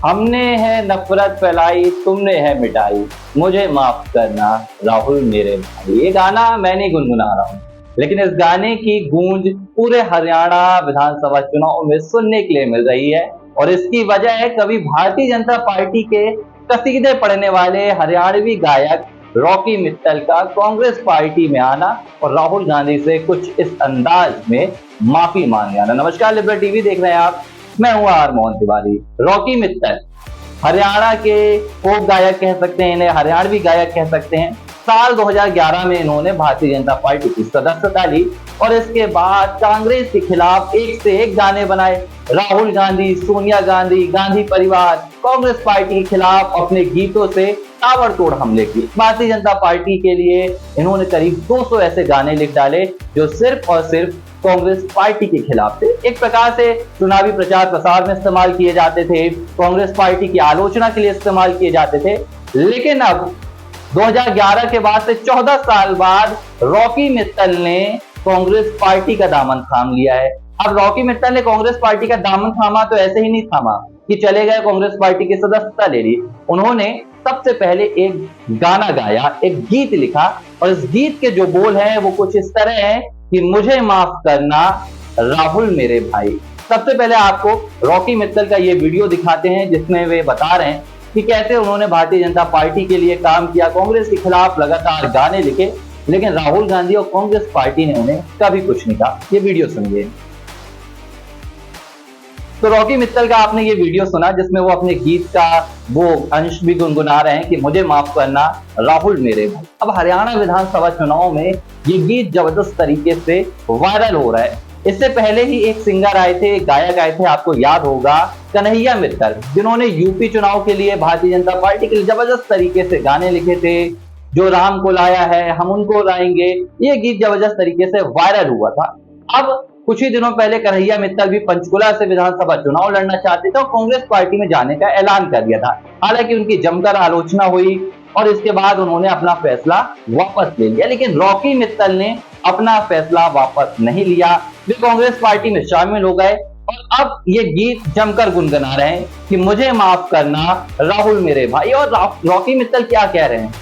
हमने है नफरत फैलाई, तुमने है मिटाई, मुझे माफ करना राहुल मेरे भाई। ये गाना मैं नहीं गुनगुना रहा हूँ, लेकिन इस गाने की गूंज पूरे हरियाणा विधानसभा चुनाव में सुनने के लिए मिल रही है। और इसकी वजह है कभी भारतीय जनता पार्टी के कसीदे पढ़ने वाले हरियाणवी गायक रॉकी मित्तल का कांग्रेस पार्टी में आना और राहुल गांधी से कुछ इस अंदाज में माफी मांग आना। नमस्कार, लिबरल टीवी देख रहे हैं आप, मैं हूं आर मोहन तिवारी। रॉकी मित्तल हरियाणा के फोक गायक कह सकते हैं, इन्हें हरियाणवी गायक कह सकते हैं। साल 2011 में इन्होंने भारतीय जनता पार्टी की सदस्यता ली और इसके बाद कांग्रेस के खिलाफ एक से एक गाने बनाए। राहुल गांधी, सोनिया गांधी, गांधी परिवार, कांग्रेस पार्टी के खिलाफ अपने गीतों से ताबड़तोड़ हमले किए। भारतीय जनता पार्टी के लिए इन्होंने करीब 200 ऐसे गाने लिख डाले जो सिर्फ और सिर्फ कांग्रेस पार्टी के खिलाफ थे। एक प्रकार से चुनावी प्रचार प्रसार में इस्तेमाल किए जाते थे, कांग्रेस पार्टी की आलोचना के लिए इस्तेमाल किए जाते थे। लेकिन अब 2011 के बाद से 14 साल बाद रॉकी मित्तल ने कांग्रेस पार्टी का दामन थाम लिया है। अब रॉकी मित्तल ने कांग्रेस पार्टी का दामन थामा तो ऐसे ही नहीं थामा कि चले गए कांग्रेस पार्टी की सदस्यता ले ली। उन्होंने सबसे पहले एक गाना गाया, एक गीत लिखा और इस गीत के जो बोल हैं वो कुछ इस तरह हैं कि मुझे माफ करना राहुल मेरे भाई। सबसे पहले आपको रॉकी मित्तल का ये वीडियो दिखाते हैं जिसमें वे बता रहे हैं कि कैसे उन्होंने भारतीय जनता पार्टी के लिए काम किया, कांग्रेस के खिलाफ लगातार गाने लिखे, लेकिन राहुल गांधी और कांग्रेस पार्टी ने उन्हें कभी कुछ नहीं कहा। ये वीडियो सुनिए। तो रॉकी मित्तल का आपने ये वीडियो सुना जिसमें वो अपने गीत का वो अंश भी गुनगुना रहे हैं कि मुझे माफ करना राहुल मेरे भाई। अब हरियाणा विधानसभा चुनाव में ये गीत जबरदस्त तरीके से वायरल हो रहा है। इससे पहले ही एक सिंगर आए थे, एक गायक आए थे, आपको याद होगा, कन्हैया मित्तल, जिन्होंने यूपी चुनाव के लिए भारतीय जनता पार्टी के लिए जबरदस्त तरीके से गाने लिखे थे। जो राम को लाया है हम उनको लाएंगे, ये गीत जबरदस्त तरीके से वायरल हुआ था। अब कुछ ही दिनों पहले कन्हैया मित्तल भी पंचकुला से विधानसभा चुनाव लड़ना चाहते थे और कांग्रेस पार्टी में जाने का ऐलान कर दिया था। हालांकि उनकी जमकर आलोचना हुई और इसके बाद उन्होंने अपना फैसला वापस ले लिया। लेकिन रॉकी मित्तल ने अपना फैसला वापस नहीं लिया, वे कांग्रेस पार्टी में शामिल हो गए और अब ये गीत जमकर गुनगुना रहे हैं कि मुझे माफ करना राहुल मेरे भाई। और रॉकी मित्तल क्या कह रहे हैं?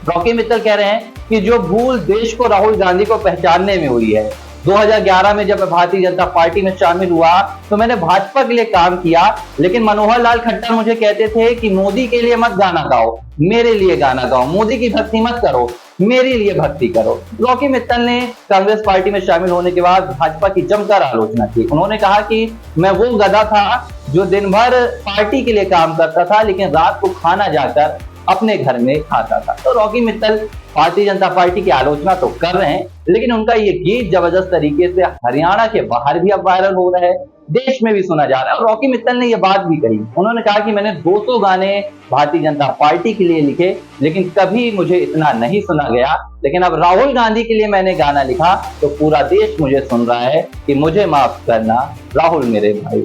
रॉकी मित्तल कह रहे हैं कि जो भूल देश को राहुल गांधी को पहचानने में हुई है, 2011 में जब मैं भारतीय जनता पार्टी में शामिल हुआ तो मैंने भाजपा के लिए काम किया, लेकिन मनोहर लाल खट्टर मुझे कहते थे कि मोदी के लिए मत गाना गाओ, मेरे लिए गाना गाओ, मोदी की भक्ति मत करो, मेरे लिए भक्ति करो। रॉकी मित्तल ने कांग्रेस पार्टी में शामिल होने के बाद भाजपा की जमकर आलोचना की। उन्होंने कहा कि मैं वो गधा था जो दिन भर पार्टी के लिए काम करता था लेकिन रात को खाना जाकर अपने घर में खाता था। तो रॉकी मित्तल भारतीय जनता पार्टी की आलोचना तो कर रहे हैं, लेकिन उनका ये गीत जबरदस्त तरीके से हरियाणा के बाहर भी अब वायरल हो रहा है, देश में भी सुना जा रहा है। और रॉकी मित्तल ने ये बात भी कही, उन्होंने कहा कि मैंने 200 गाने भारतीय जनता पार्टी के लिए लिखे, लेकिन कभी मुझे इतना नहीं सुना गया। लेकिन अब राहुल गांधी के लिए मैंने गाना लिखा तो पूरा देश मुझे सुन रहा है कि मुझे माफ करना राहुल मेरे भाई।